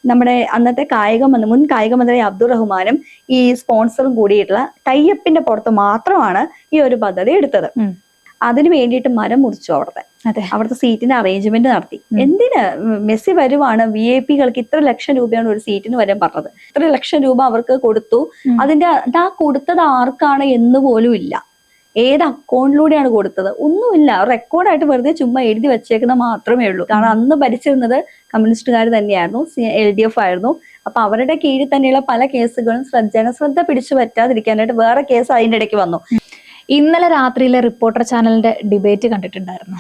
നമ്മുടെ അന്നത്തെ മുൻ കായിക മന്ത്രി അബ്ദുൾ റഹ്മാനും ഈ സ്പോൺസറും കൂടിയിട്ടുള്ള ടൈഅപ്പിന്റെ പുറത്ത് മാത്രമാണ് ഈ ഒരു പദ്ധതി എടുത്തത്. അതിനു വേണ്ടിയിട്ട് മരം മുറിച്ചു അവിടുത്തെ സീറ്റിന്റെ അറേഞ്ച്മെന്റ് നടത്തി. എന്തിന്? മെസ്സി വരുവാണ്, VIP-കൾക്ക് ഇത്ര ലക്ഷം രൂപയാണ് ഒരു സീറ്റിന് വരാൻ പറഞ്ഞത്. ഇത്ര ലക്ഷം രൂപ അവർക്ക് കൊടുത്തു. ആ കൊടുത്തത് ആർക്കാണ് എന്ന് പോലും ഇല്ല. ഏത് അക്കൗണ്ടിലൂടെയാണ് കൊടുത്തത് ഒന്നുമില്ല. റെക്കോർഡായിട്ട് വെറുതെ ചുമ്മാ എഴുതി വെച്ചേക്കുന്ന മാത്രമേ ഉള്ളൂ. കാരണം അന്ന് ഭരിച്ചിരുന്നത് കമ്മ്യൂണിസ്റ്റുകാർ തന്നെയായിരുന്നു, LDF ആയിരുന്നു. അപ്പൊ അവരുടെ കീഴിൽ തന്നെയുള്ള പല കേസുകളും ജനശ്രദ്ധ പിടിച്ചു പറ്റാതിരിക്കാനായിട്ട് വേറെ കേസ് അതിന്റെ ഇടയ്ക്ക് വന്നു. ഇന്നലെ രാത്രിയിലെ റിപ്പോർട്ടർ ചാനലിന്റെ ഡിബേറ്റ് കണ്ടിട്ടുണ്ടായിരുന്നു.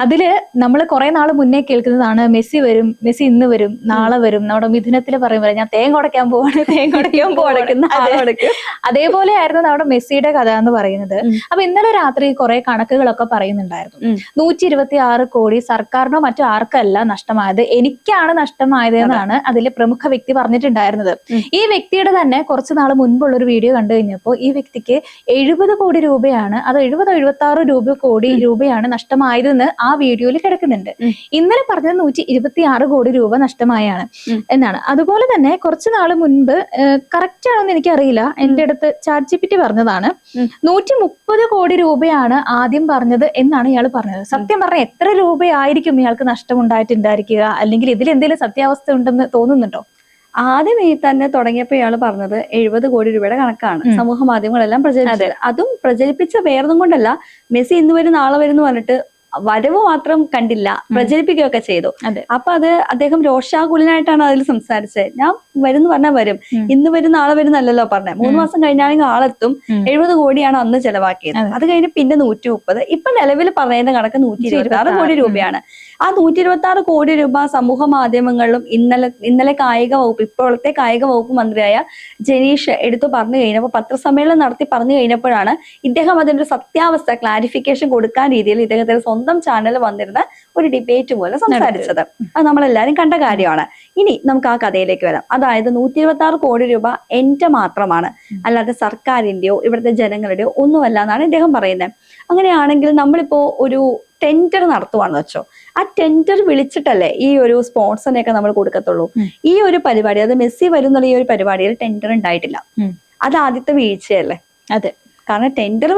അതില് നമ്മൾ കുറെ നാൾ മുന്നേ കേൾക്കുന്നതാണ് മെസ്സി വരും, മെസ്സി ഇന്ന് വരും, നാളെ വരും. നമ്മുടെ മിഥുനത്തിൽ പറയുമ്പോൾ ഞാൻ തേങ്ങ ഉടയ്ക്കാൻ പോവാണ്, തേങ്ങ ഉടയ്ക്കാൻ പോവാണ്. അതേപോലെ ആയിരുന്നു നമ്മുടെ മെസ്സിയുടെ കഥ എന്ന് പറയുന്നത്. അപ്പൊ ഇന്നലെ രാത്രി കുറെ കണക്കുകളൊക്കെ പറയുന്നുണ്ടായിരുന്നു. 126 കോടി സർക്കാരിനോ മറ്റോ ആർക്കല്ല നഷ്ടമായത്, എനിക്കാണ് നഷ്ടമായത് എന്നാണ് അതിലെ പ്രമുഖ വ്യക്തി പറഞ്ഞിട്ടുണ്ടായിരുന്നത്. ഈ വ്യക്തിയുടെ തന്നെ കുറച്ചു നാൾ മുൻപുള്ള ഒരു വീഡിയോ കണ്ടു കഴിഞ്ഞപ്പോൾ ഈ വ്യക്തിക്ക് 70 കോടി രൂപയാണ്, അത് 76 കോടി രൂപയാണ് നഷ്ടമായതെന്ന് ആ വീഡിയോയിൽ കിടക്കുന്നുണ്ട്. ഇന്നലെ പറഞ്ഞത് 126 കോടി രൂപ നഷ്ടമായാണ് എന്നാണ്. അതുപോലെ തന്നെ കുറച്ചു നാൾ മുൻപ്, കറക്റ്റ് ആണെന്ന് എനിക്കറിയില്ല, എന്റെ അടുത്ത് ChatGPT പറഞ്ഞതാണ് 130 കോടി രൂപയാണ് ആദ്യം പറഞ്ഞത് എന്നാണ് ഇയാൾ പറഞ്ഞത്. സത്യം പറഞ്ഞാൽ എത്ര രൂപയായിരിക്കും ഇയാൾക്ക് നഷ്ടമുണ്ടായിട്ടുണ്ടായിരിക്കുക? അല്ലെങ്കിൽ ഇതിൽ എന്തെങ്കിലും സത്യാവസ്ഥ ഉണ്ടെന്ന് തോന്നുന്നുണ്ടോ? ആദ്യം ഈ തന്നെ തുടങ്ങിയപ്പോൾ ഇയാൾ പറഞ്ഞത് 70 കോടി രൂപയുടെ കണക്കാണ് സമൂഹ മാധ്യമങ്ങളെല്ലാം പ്രചരിപ്പിച്ചത്. അതും പ്രചരിപ്പിച്ച വേറൊന്നും കൊണ്ടല്ല, മെസ്സി ഇന്ന് വരും നാളെ വരും എന്ന് പറഞ്ഞിട്ട് വരവ് മാത്രം കണ്ടില്ല, പ്രചരിപ്പിക്കുകയൊക്കെ ചെയ്തു. അപ്പൊ അത് അദ്ദേഹം രോഷാകുലനായിട്ടാണ് അതിൽ സംസാരിച്ചത്. ഞാൻ വരും പറഞ്ഞാൽ വരും, ഇന്ന് വരും നാളെ വരും എന്നല്ലല്ലോ പറഞ്ഞത്. 3 മാസം കഴിഞ്ഞാണെങ്കിൽ ആളെത്തും. 70 കോടിയാണ് അന്ന് ചെലവാക്കിയത്. അത് കഴിഞ്ഞ് പിന്നെ 130. ഇപ്പൊ നിലവിൽ പറയുന്ന കണക്ക് 126 കോടി രൂപയാണ്. ആ 126 കോടി രൂപ സമൂഹ മാധ്യമങ്ങളിലും ഇന്നലെ കായിക വകുപ്പ്, ഇപ്പോഴത്തെ കായിക വകുപ്പ് മന്ത്രിയായ ജനീഷ് എടുത്തു പറഞ്ഞു കഴിഞ്ഞപ്പോൾ, പത്രസമ്മേളനം നടത്തി പറഞ്ഞു കഴിഞ്ഞപ്പോഴാണ് ഇദ്ദേഹം അതിന്റെ സത്യാവസ്ഥ ക്ലാരിഫിക്കേഷൻ കൊടുക്കാൻ രീതിയിൽ ഇദ്ദേഹത്തിന്റെ സ്വന്തം ചാനൽ വന്നിരുന്ന ഒരു ഡിബേറ്റ് പോലെ സംസാരിച്ചത്. അത് നമ്മളെല്ലാരും കണ്ട കാര്യമാണ്. ഇനി നമുക്ക് ആ കഥയിലേക്ക് വരാം. അതായത് 126 കോടി രൂപ എന്റെ മാത്രമാണ്, അല്ലാതെ സർക്കാരിന്റെയോ ഇവിടുത്തെ ജനങ്ങളുടെയോ ഒന്നുമല്ല എന്നാണ് ഇദ്ദേഹം പറയുന്നത്. അങ്ങനെയാണെങ്കിൽ നമ്മളിപ്പോ ഒരു ടെൻഡർ നടത്തുവാണെന്ന് വെച്ചോ, ആ ടെൻഡർ വിളിച്ചിട്ടല്ലേ ഈ ഒരു സ്പോൺസറിനെയൊക്കെ നമ്മൾ കൊടുക്കത്തുള്ളൂ. ഈ ഒരു പരിപാടി, അത് മെസ്സി വരുന്നുള്ള ഈ ഒരു പരിപാടിയിൽ ടെൻഡർ ഉണ്ടായിട്ടില്ല. അത് ആദ്യത്തെ വീഴ്ചയല്ലേ? അതെ. കാരണം ടെൻഡർ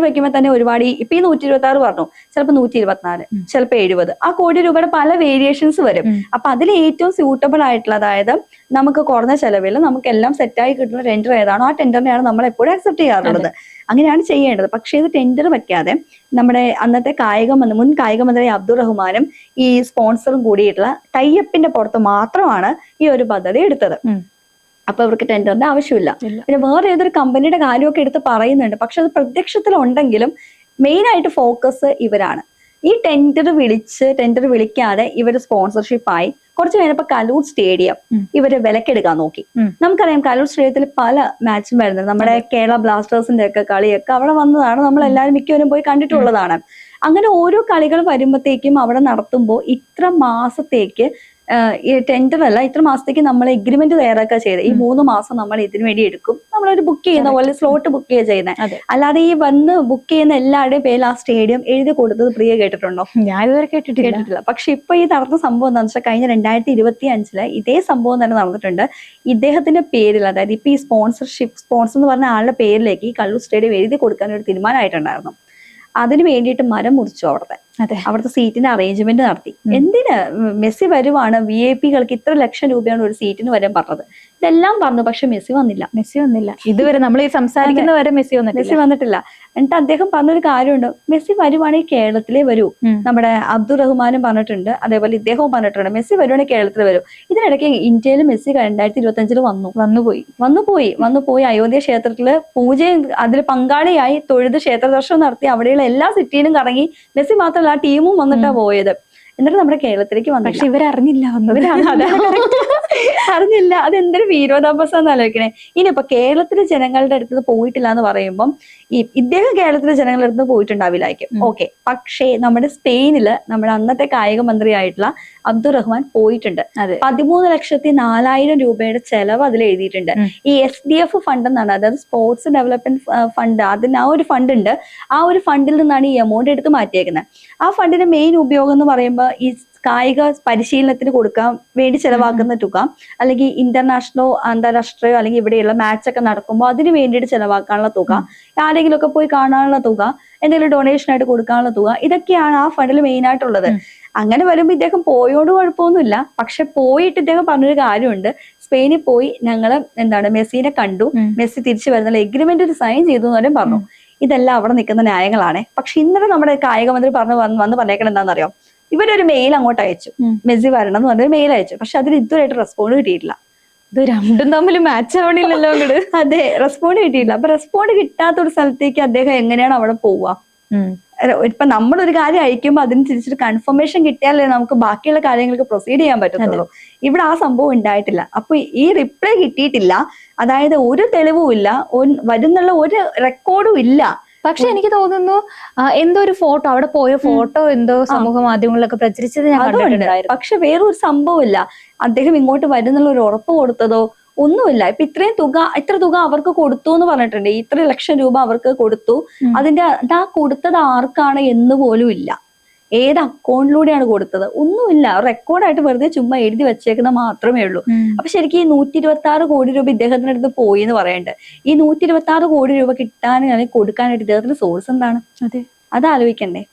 വെക്കുമ്പോൾ തന്നെ ഒരുപാട്, ഇപ്പൊ ഈ 126 പറഞ്ഞു, ചിലപ്പോൾ 124, ചിലപ്പോൾ 70, ആ കോടി രൂപയുടെ പല വേരിയേഷൻസ് വരും. അപ്പൊ അതിൽ ഏറ്റവും സ്യൂട്ടബിൾ ആയിട്ടുള്ള, അതായത് നമുക്ക് കുറഞ്ഞ ചെലവിൽ നമുക്ക് എല്ലാം സെറ്റായി കിട്ടുന്ന ടെൻഡർ ഏതാണോ ആ ടെൻഡറിനെയാണ് നമ്മൾ എപ്പോഴും അക്സെപ്റ്റ് ചെയ്യാറുള്ളത്. അങ്ങനെയാണ് ചെയ്യേണ്ടത്. പക്ഷേ ഇത് ടെൻഡർ വെക്കാതെ നമ്മുടെ അന്നത്തെ മുൻ കായിക മന്ത്രി അബ്ദുൾ റഹ്മാനും ഈ സ്പോൺസറും കൂടിയിട്ടുള്ള ടൈഅപ്പിന്റെ പുറത്ത് മാത്രമാണ് ഈ ഒരു പദ്ധതി എടുത്തത്. അപ്പൊ അവർക്ക് ടെൻഡറിന്റെ ആവശ്യമില്ല. പിന്നെ വേറെ ഏതൊരു കമ്പനിയുടെ കാര്യമൊക്കെ എടുത്ത് പറയുന്നുണ്ട്. പക്ഷെ അത് പ്രത്യക്ഷത്തിലുണ്ടെങ്കിലും മെയിൻ ആയിട്ട് ഫോക്കസ് ഇവരാണ്. ഈ ടെൻഡർ വിളിക്കാതെ ഇവര് സ്പോൺസർഷിപ്പായി കുറച്ച് കഴിഞ്ഞപ്പോ കലൂർ സ്റ്റേഡിയം ഇവര് വിലക്കെടുക്കാൻ നോക്കി. നമുക്കറിയാം കലൂർ സ്റ്റേഡിയത്തിൽ പല മാച്ചും വരുന്നത്. നമ്മുടെ കേരള ബ്ലാസ്റ്റേഴ്സിന്റെ ഒക്കെ കളിയൊക്കെ അവിടെ വന്നതാണ്, നമ്മൾ എല്ലാവരും മിക്കവരും പോയി കണ്ടിട്ടുള്ളതാണ്. അങ്ങനെ ഓരോ കളികൾ വരുമ്പോഴത്തേക്കും അവിടെ നടത്തുമ്പോൾ ഇത്ര മാസത്തേക്ക് ടെൻഡർ അല്ല, ഇത്ര മാസത്തേക്ക് നമ്മൾ എഗ്രിമെന്റ് തയ്യാറാക്കുക ചെയ്ത് ഈ 3 മാസം നമ്മൾ ഇതിനു വേണ്ടി എടുക്കും. നമ്മളൊരു ബുക്ക് ചെയ്യുന്ന പോലെ സ്ലോട്ട് ബുക്ക് ചെയ്യുന്നത്. അല്ലാതെ ഈ വന്ന് ബുക്ക് ചെയ്യുന്ന എല്ലാവരുടെയും പേരിൽ ആ സ്റ്റേഡിയം എഴുതി കൊടുത്തത് പ്രിയ കേട്ടിട്ടുണ്ടോ? ഞാൻ ഇതുവരെ കേട്ടിട്ടില്ല. പക്ഷെ ഇപ്പൊ ഈ നടന്ന സംഭവം എന്താണെന്ന് വെച്ചാൽ, കഴിഞ്ഞ 2025 ഇതേ സംഭവം തന്നെ നടന്നിട്ടുണ്ട്. ഇദ്ദേഹത്തിന്റെ പേരിൽ, അതായത് ഇപ്പൊ ഈ സ്പോൺസർ എന്ന് പറഞ്ഞ ആളുടെ പേരിലേക്ക് ഈ കല്ലൂർ സ്റ്റേഡിയം എഴുതി കൊടുക്കാൻ ഒരു തീരുമാനമായിട്ടുണ്ടായിരുന്നു. അതിനു വേണ്ടിയിട്ട് മരം മുറിച്ചു അവിടുത്തെ സീറ്റിന്റെ അറേഞ്ച്മെന്റ് നടത്തി. എന്തിന്? മെസ്സി വരുവാണ്, VIP-കൾക്ക് ഇത്ര ലക്ഷം രൂപയാണ് ഒരു സീറ്റിന് വരാൻ പറഞ്ഞത്. ഇതെല്ലാം പറഞ്ഞു, പക്ഷെ മെസ്സി വന്നില്ല. ഇതുവരെ നമ്മൾ ഈ സംസാരിക്കുന്നവരെ മെസ്സി വന്നിട്ടില്ല. എന്നിട്ട് അദ്ദേഹം പറഞ്ഞൊരു കാര്യമുണ്ട്, മെസ്സി വരുവാണെങ്കിൽ കേരളത്തിലേ വരൂ. നമ്മുടെ അബ്ദുൾ റഹ്മാനും പറഞ്ഞിട്ടുണ്ട്, അതേപോലെ ഇദ്ദേഹവും പറഞ്ഞിട്ടുണ്ട് മെസ്സി വരുവാണെങ്കിൽ കേരളത്തിൽ വരും. ഇതിനിടയ്ക്ക് ഇന്ത്യയിൽ മെസ്സി 2025 വന്നുപോയി അയോധ്യ ക്ഷേത്രത്തില് പൂജയും അതിൽ പങ്കാളിയായി തൊഴുത് ക്ഷേത്ര ദർശനം നടത്തി അവിടെയുള്ള എല്ലാ സിറ്റിയിലും കറങ്ങി. മെസ്സി മാത്രമല്ല, ആ ടീമും വന്നിട്ടാ പോയത്. എന്നിട്ട് നമ്മുടെ കേരളത്തിലേക്ക് വന്നു. പക്ഷെ ഇവരറിഞ്ഞില്ല. അതെന്തൊരു വിരോധാഭാസം ആലോചിക്കണേ. ഇനിയിപ്പോ കേരളത്തിലെ ജനങ്ങളുടെ അടുത്ത് പോയിട്ടില്ല എന്ന് പറയുമ്പം ഇദ്ദേഹം കേരളത്തിലെ ജനങ്ങളുടെ അടുത്ത് പോയിട്ടുണ്ടാവില്ലായിരിക്കും, ഓക്കെ. പക്ഷേ നമ്മുടെ സ്പെയിനില് നമ്മുടെ അന്നത്തെ കായിക മന്ത്രിയായിട്ടുള്ള അബ്ദുൾ റഹ്മാൻ പോയിട്ടുണ്ട്. 13,04,000 രൂപയുടെ ചെലവ് അതിൽ എഴുതിയിട്ടുണ്ട്. ഈ SDF ഫണ്ട് എന്നാണ്, അതായത് സ്പോർട്സ് ഡെവലപ്മെന്റ് ഫണ്ട്. അതിന് ആ ഒരു ഫണ്ട് ഉണ്ട്. ആ ഒരു ഫണ്ടിൽ നിന്നാണ് ഈ എമൗണ്ട് എടുത്ത് മാറ്റിയേക്കുന്നത്. ആ ഫണ്ടിന്റെ മെയിൻ ഉപയോഗം എന്ന് പറയുമ്പോൾ ഈ കായിക പരിശീലനത്തിന് കൊടുക്കാൻ വേണ്ടി ചെലവാക്കുന്ന തുക, അല്ലെങ്കിൽ ഇന്റർനാഷണലോ അന്താരാഷ്ട്രയോ അല്ലെങ്കിൽ ഇവിടെയുള്ള മാച്ച് ഒക്കെ നടക്കുമ്പോൾ അതിന് വേണ്ടിയിട്ട് ചെലവാക്കാനുള്ള തുക, ആരെങ്കിലും ഒക്കെ പോയി കാണാനുള്ള തുക, എന്തെങ്കിലും ഡൊണേഷൻ ആയിട്ട് കൊടുക്കാനുള്ള തുക, ഇതൊക്കെയാണ് ആ ഫണ്ടിൽ മെയിൻ ആയിട്ടുള്ളത്. അങ്ങനെ വരുമ്പോൾ ഇദ്ദേഹം പോയോണ്ട് കുഴപ്പമൊന്നുമില്ല. പക്ഷെ പോയിട്ട് ഇദ്ദേഹം പറഞ്ഞൊരു കാര്യമുണ്ട്, സ്പെയിനിൽ പോയി ഞങ്ങള് മെസ്സിനെ കണ്ടു, മെസ്സി തിരിച്ചു വരുന്ന എഗ്രിമെന്റ് ഒരു സൈൻ ചെയ്തു എന്ന് പറഞ്ഞു. ഇതെല്ലാം അവിടെ നിൽക്കുന്ന ന്യായങ്ങളാണ്. പക്ഷെ ഇന്നലെ നമ്മുടെ കായിക മന്ത്രി വന്ന് പറഞ്ഞേക്കണം എന്താണെന്നറിയോ, ഇവരൊരു മെയിൽ അങ്ങോട്ട് അയച്ചു, മെസ്സി വരണം എന്ന് പറഞ്ഞൊരു മെയിൽ അയച്ചു. പക്ഷെ അതിന് ഇതുവരെയായിട്ട് റെസ്പോണ്ട് കിട്ടിയിട്ടില്ല. ഇത് രണ്ടും തമ്മിൽ മാച്ച് ആവണില്ലല്ലോ അങ്ങോട്ട്. അതെ, റെസ്പോണ്ട് കിട്ടിയില്ല. അപ്പൊ റെസ്പോണ്ട് കിട്ടാത്ത ഒരു സ്ഥലത്തേക്ക് അദ്ദേഹം എങ്ങനെയാണ് അവിടെ പോവുക? ഇപ്പൊ നമ്മളൊരു കാര്യം അയക്കുമ്പോൾ അതിന് തിരിച്ചൊരു കൺഫർമേഷൻ കിട്ടിയാലേ നമുക്ക് ബാക്കിയുള്ള കാര്യങ്ങൾക്ക് പ്രൊസീഡ് ചെയ്യാൻ പറ്റത്തുള്ളൂ. ഇവിടെ ആ സംഭവം ഉണ്ടായിട്ടില്ല. അപ്പൊ ഈ റിപ്ലൈ കിട്ടിയിട്ടില്ല, അതായത് ഒരു തെളിവും ഇല്ല, വരുന്നുള്ള ഒരു റെക്കോർഡും ഇല്ല. പക്ഷെ എനിക്ക് തോന്നുന്നു എന്തോ ഒരു ഫോട്ടോ, അവിടെ പോയ ഫോട്ടോ എന്തോ സമൂഹ മാധ്യമങ്ങളിലൊക്കെ പ്രചരിച്ചത് ഞാൻ കണ്ടിട്ടുണ്ടായിരുന്നു. പക്ഷെ വേറൊരു സംഭവമില്ല, അദ്ദേഹം ഇങ്ങോട്ട് വരുന്നുള്ള ഒരു ഉറപ്പ് കൊടുത്തതോ ഒന്നുമില്ല. ഇപ്പൊ ഇത്ര തുക അവർക്ക് കൊടുത്തു എന്ന് പറഞ്ഞിട്ടുണ്ട്, ഇത്ര ലക്ഷം രൂപ അവർക്ക് കൊടുത്തു. ആ കൊടുത്തത് ആർക്കാണ് എന്ന് പോലും ഇല്ല, ഏത് അക്കൗണ്ടിലൂടെയാണ് കൊടുത്തത് ഒന്നുമില്ല. റെക്കോർഡായിട്ട് വെറുതെ ചുമ്മാ എഴുതി വെച്ചേക്കുന്ന മാത്രമേ ഉള്ളൂ. അപ്പൊ ശരിക്കും ഈ 126 കോടി രൂപ ഇദ്ദേഹത്തിന്റെ അടുത്ത് പോയി എന്ന് പറയുന്നുണ്ട്. ഈ 126 കോടി രൂപ കിട്ടാനും കൊടുക്കാനായിട്ട് ഇദ്ദേഹത്തിന്റെ സോഴ്സ് എന്താണ്? അത് ആലോചിക്കണ്ടേ?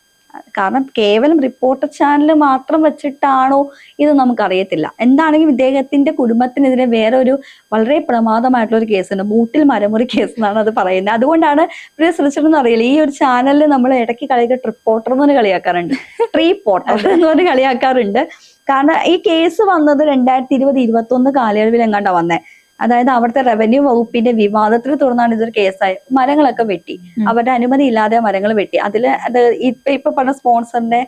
കാരണം കേവലം റിപ്പോർട്ടർ ചാനൽ മാത്രം വെച്ചിട്ടാണോ ഇത് നമുക്കറിയത്തില്ല. എന്താണെങ്കിലും ഇദ്ദേഹത്തിന്റെ കുടുംബത്തിനെതിരെ വേറെ ഒരു വളരെ പ്രമാദമായിട്ടുള്ള ഒരു കേസുണ്ട്, മൂട്ടിൽ മരമുറി കേസ് എന്നാണ് അത് പറയുന്നത്. അതുകൊണ്ടാണ് ഇവരെ ശ്രദ്ധിച്ചിട്ടൊന്നും അറിയില്ല, ഈ ഒരു ചാനലിൽ നമ്മൾ ഇടയ്ക്ക് കളിയൊക്കെ ട്രിപ്പോട്ടർ എന്ന് പറഞ്ഞ് കളിയാക്കാറുണ്ട്, ട്രീ പോട്ടർ എന്ന് പറഞ്ഞ് കളിയാക്കാറുണ്ട്. കാരണം ഈ കേസ് വന്നത് 2020-21 കാലയളവിൽ എങ്ങാണ്ടാ വന്നേ. അതായത് അവിടുത്തെ റവന്യൂ വകുപ്പിന്റെ വിവാദത്തിനെ തുടർന്നാണ് ഇതൊരു കേസായി. മരങ്ങളൊക്കെ വെട്ടി, അവരുടെ അനുമതി ഇല്ലാതെ മരങ്ങൾ വെട്ടി. ഇപ്പൊ പറഞ്ഞ സ്പോൺസറിന്റെ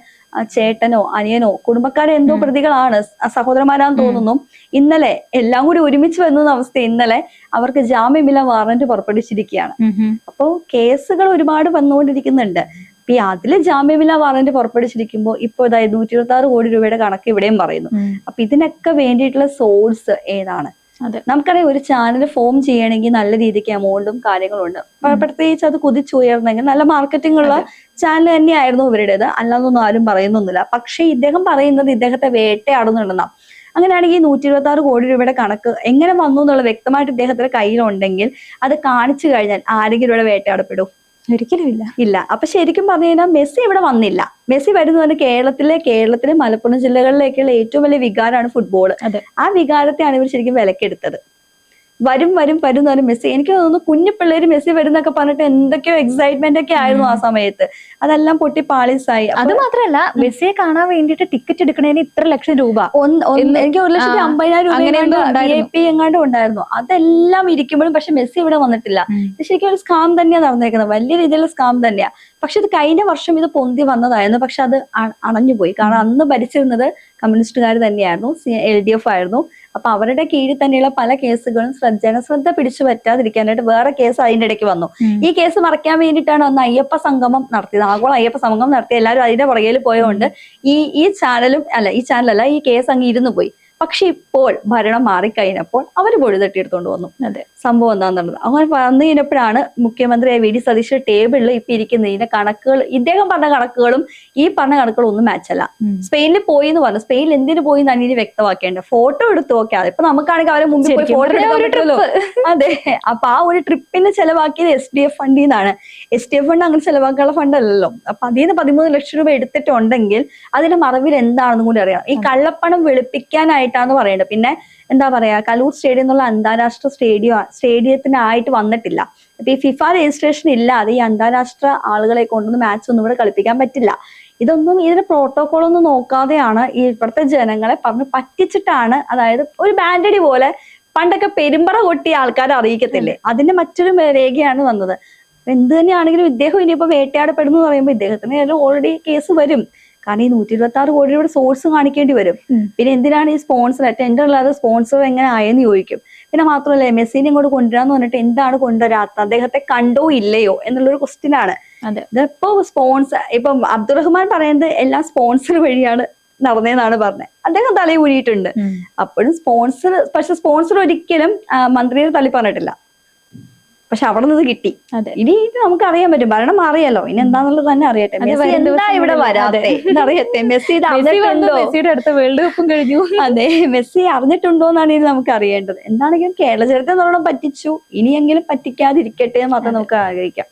ചേട്ടനോ അനിയനോ കുടുംബക്കാരെ എന്തോ പ്രതികളാണ്, സഹോദരന്മാരാന്ന് തോന്നുന്നു. ഇന്നലെ എല്ലാം കൂടി ഒരുമിച്ച് വരുന്ന അവസ്ഥ, ഇന്നലെ അവർക്ക് ജാമ്യമില്ലാ വാറന്റ് പുറപ്പെടുവിച്ചിരിക്കുകയാണ്. അപ്പോ കേസുകൾ ഒരുപാട് വന്നുകൊണ്ടിരിക്കുന്നുണ്ട്. ഇപ്പൊ അതില് ജാമ്യമില്ലാ വാറന്റ് പുറപ്പെടുവിച്ചിരിക്കുമ്പോൾ ഇപ്പൊ 126 കോടി രൂപയുടെ കണക്ക് ഇവിടെയും പറയുന്നു. അപ്പൊ ഇതിനൊക്കെ വേണ്ടിയിട്ടുള്ള സോഴ്സ് ഏതാണ്? നമുക്കറിയാം, ഒരു ചാനൽ ഫോം ചെയ്യണമെങ്കിൽ നല്ല രീതിക്ക് എമൗണ്ടും കാര്യങ്ങളും ഉണ്ട്. പ്രത്യേകിച്ച് അത് കുതിച്ചുയർന്നെങ്കിൽ നല്ല മാർക്കറ്റിംഗ് ഉള്ള ചാനൽ തന്നെയായിരുന്നു ഇവരുടേത്, അല്ലാതൊന്നും ആരും പറയുന്നൊന്നുമില്ല. പക്ഷെ ഇദ്ദേഹം പറയുന്നത് ഇദ്ദേഹത്തെ വേട്ടയാടുന്നുണ്ടെന്നാ. അങ്ങനെയാണെങ്കിൽ 126 കോടി രൂപയുടെ കണക്ക് എങ്ങനെ വന്നു എന്നുള്ളത് വ്യക്തമായിട്ട് ഇദ്ദേഹത്തിന്റെ കയ്യിലുണ്ടെങ്കിൽ അത് കാണിച്ചു കഴിഞ്ഞാൽ ആരെങ്കിലും ഇവിടെ വേട്ടയാടപ്പെടും? ഒരിക്കലും ഇല്ല. അപ്പൊ ശരിക്കും പറഞ്ഞു കഴിഞ്ഞാൽ മെസ്സി ഇവിടെ വന്നില്ല. മെസ്സി വരുന്നത് കേരളത്തിലെ മലപ്പുറം ജില്ലകളിലേക്കുള്ള ഏറ്റവും വലിയ വികാരമാണ് ഫുട്ബോൾ. ആ വികാരത്തെയാണ് ഇവർ ശരിക്കും വിലക്കെടുത്തത്. വരും എന്ന് പറഞ്ഞാൽ മെസ്സി, എനിക്ക് തോന്നുന്നു കുഞ്ഞു പിള്ളേര് മെസ്സി വരുന്നൊക്കെ പറഞ്ഞിട്ട് എന്തൊക്കെയോ എക്സൈറ്റ്മെന്റ് ഒക്കെ ആയിരുന്നു ആ സമയത്ത്. അതെല്ലാം പൊട്ടി പാളീസായി. അത് മാത്രമല്ല, മെസ്സിയെ കാണാൻ വേണ്ടിയിട്ട് ടിക്കറ്റ് എടുക്കണേന് ഇത്ര ലക്ഷം രൂപ, എനിക്ക് 1,50,000 VIP എങ്ങാണ്ടും ഉണ്ടായിരുന്നു. അതെല്ലാം ഇരിക്കുമ്പോഴും പക്ഷെ മെസ്സി ഇവിടെ വന്നിട്ടില്ല. ഇത് ശരിക്കും ഒരു സ്കാം തന്നെയാണ് നടന്നേക്കുന്നത്, വലിയ രീതിയിലുള്ള സ്കാം തന്നെയാ. പക്ഷെ ഇത് കഴിഞ്ഞ വർഷം ഇത് പൊന്തി വന്നതായിരുന്നു. പക്ഷെ അത് അണഞ്ഞുപോയി. കാരണം അന്ന് ഭരിച്ചിരുന്നത് കമ്മ്യൂണിസ്റ്റുകാർ തന്നെയായിരുന്നു, LDF ആയിരുന്നു. അപ്പൊ അവരുടെ കീഴിൽ തന്നെയുള്ള പല കേസുകളും ജനശ്രദ്ധ പിടിച്ചു പറ്റാതിരിക്കാനായിട്ട് വേറെ കേസ് അതിന്റെ ഇടയ്ക്ക് വന്നു. ഈ കേസ് മറയ്ക്കാൻ വേണ്ടിയിട്ടാണ് അന്ന് അയ്യപ്പ സംഗമം നടത്തിയത്, ആഗോള അയ്യപ്പ സംഗമം നടത്തി. എല്ലാവരും അതിന്റെ പുറകിൽ പോയതുകൊണ്ട് ഈ കേസ് അങ്ങ് ഇരുന്നു പോയി. പക്ഷെ ഇപ്പോൾ ഭരണം മാറിക്കഴിഞ്ഞപ്പോൾ അവര് പൊടി തട്ടിയെടുത്തോണ്ട് വന്നു. സംഭവം എന്താണെന്നുള്ളത് അങ്ങനെ വന്നു കഴിഞ്ഞപ്പോഴാണ് മുഖ്യമന്ത്രിയായ VD സതീശ് ടേബിളിൽ ഇപ്പൊ ഇരിക്കുന്ന ഇതിന്റെ കണക്കുകൾ, ഇദ്ദേഹം പറഞ്ഞ കണക്കുകളും ഈ പറഞ്ഞ കണക്കുകളും ഒന്നും മാച്ചല്ല. സ്പെയിനിൽ പോയി എന്ന് പറഞ്ഞു, സ്പെയിനിൽ എന്തിനു പോയി എന്നാണ് ഇനി വ്യക്തമാക്കേണ്ടത്. ഫോട്ടോ എടുത്ത് നോക്കിയാൽ ഇപ്പൊ നമുക്കാണെങ്കിൽ അവരെ മുമ്പിൽ പോയി ഫോട്ടോ എടുക്കാമല്ലോ. അതെ, അപ്പൊ ആ ഒരു ട്രിപ്പിന് ചെലവാക്കിയത് SDF ഫണ്ടിൽ നിന്നാണ്. SDF ഫണ്ട് അങ്ങനെ ചെലവാക്കാനുള്ള ഫണ്ട് അല്ലല്ലോ. അപ്പൊ അതിൽ നിന്ന് 13 ലക്ഷം രൂപ എടുത്തിട്ടുണ്ടെങ്കിൽ അതിന്റെ മറവിൽ എന്താണെന്നും കൂടി അറിയണം. ഈ കള്ളപ്പണം വെളുപ്പിക്കാനായിട്ടാന്ന് പറയുന്നത്. പിന്നെ എന്താ പറയാ, കലൂർ സ്റ്റേഡിയം എന്നുള്ള അന്താരാഷ്ട്ര സ്റ്റേഡിയത്തിനായിട്ട് വന്നിട്ടില്ല. ഇപ്പൊ ഈ FIFA രജിസ്ട്രേഷൻ ഇല്ലാതെ ഈ അന്താരാഷ്ട്ര ആളുകളെ കൊണ്ടൊന്നും മാച്ച് ഒന്നും ഇവിടെ കളിപ്പിക്കാൻ പറ്റില്ല. ഇതിന്റെ പ്രോട്ടോകോൾ ഒന്നും നോക്കാതെയാണ് ഈ ഇവിടുത്തെ ജനങ്ങളെ പറഞ്ഞ് പറ്റിച്ചിട്ടാണ്. അതായത് ഒരു ബാൻഡടി പോലെ പണ്ടൊക്കെ പെരുമ്പറ കൊട്ടിയ ആൾക്കാരെ അറിയിക്കത്തില്ലേ, അതിന്റെ മറ്റൊരു രേഖയാണ് വന്നത്. എന്ത് തന്നെയാണെങ്കിലും ഇദ്ദേഹം ഇനിയിപ്പോ വേട്ടയാടപ്പെടുന്നു എന്ന് പറയുമ്പോൾ ഇദ്ദേഹത്തിന് ഓൾറെഡി കേസ് വരും. കാരണം ഈ 126 കോടി രൂപയുടെ സോഴ്സ് കാണിക്കേണ്ടി വരും. പിന്നെ എന്തിനാണ് ഈ സ്പോൺസർ, ടെൻഡർ അല്ലാതെ സ്പോൺസർ എങ്ങനെ ആയെന്ന് ചോദിക്കും. പിന്നെ മാത്രമല്ല, മെസ്സിനെ ഇങ്ങോട്ട് കൊണ്ടുവരാന്ന് പറഞ്ഞിട്ട് എന്താണ് കൊണ്ടുവരാത്ത, അദ്ദേഹത്തെ കണ്ടോ ഇല്ലയോ എന്നുള്ളൊരു ക്വസ്റ്റ്യൻ ആണ്. ഇതിപ്പോ ഇപ്പം അബ്ദുറഹ്മാൻ പറയുന്നത് എല്ലാം സ്പോൺസർ വഴിയാണ് നടന്നതെന്നാണ് പറഞ്ഞത്. അദ്ദേഹം തലയിൽ ഊരിയിട്ടുണ്ട്. അപ്പോഴും സ്പോൺസർ ഒരിക്കലും മന്ത്രിയെ തള്ളി പറഞ്ഞിട്ടില്ല. പക്ഷെ അവിടെ നിന്ന് കിട്ടി. അതെ. ഇനി ഇത് നമുക്ക് അറിയാൻ പറ്റും, ഭരണം മാറിയല്ലോ, ഇനി എന്താന്നുള്ളത് തന്നെ അറിയട്ടെ. മെസ്സി വരും എന്താ ഇവിടെ വരാതെ എന്നറിയട്ടെ. മെസ്സി ഇത് അറിഞ്ഞിട്ടുണ്ടോ? മെസ്സിയുടെ അടുത്ത വേൾഡ് കപ്പും കഴിഞ്ഞു. അതെ, മെസ്സി അറിഞ്ഞിട്ടുണ്ടോ എന്നാണ് ഇനി നമുക്ക് അറിയേണ്ടത്. എന്താണെങ്കിലും കേരള ചരിത്രം നല്ലോണം പറ്റിച്ചു, ഇനിയെങ്കിലും പറ്റിക്കാതിരിക്കട്ടെ എന്ന് മാത്രം നമുക്ക് ആഗ്രഹിക്കാം.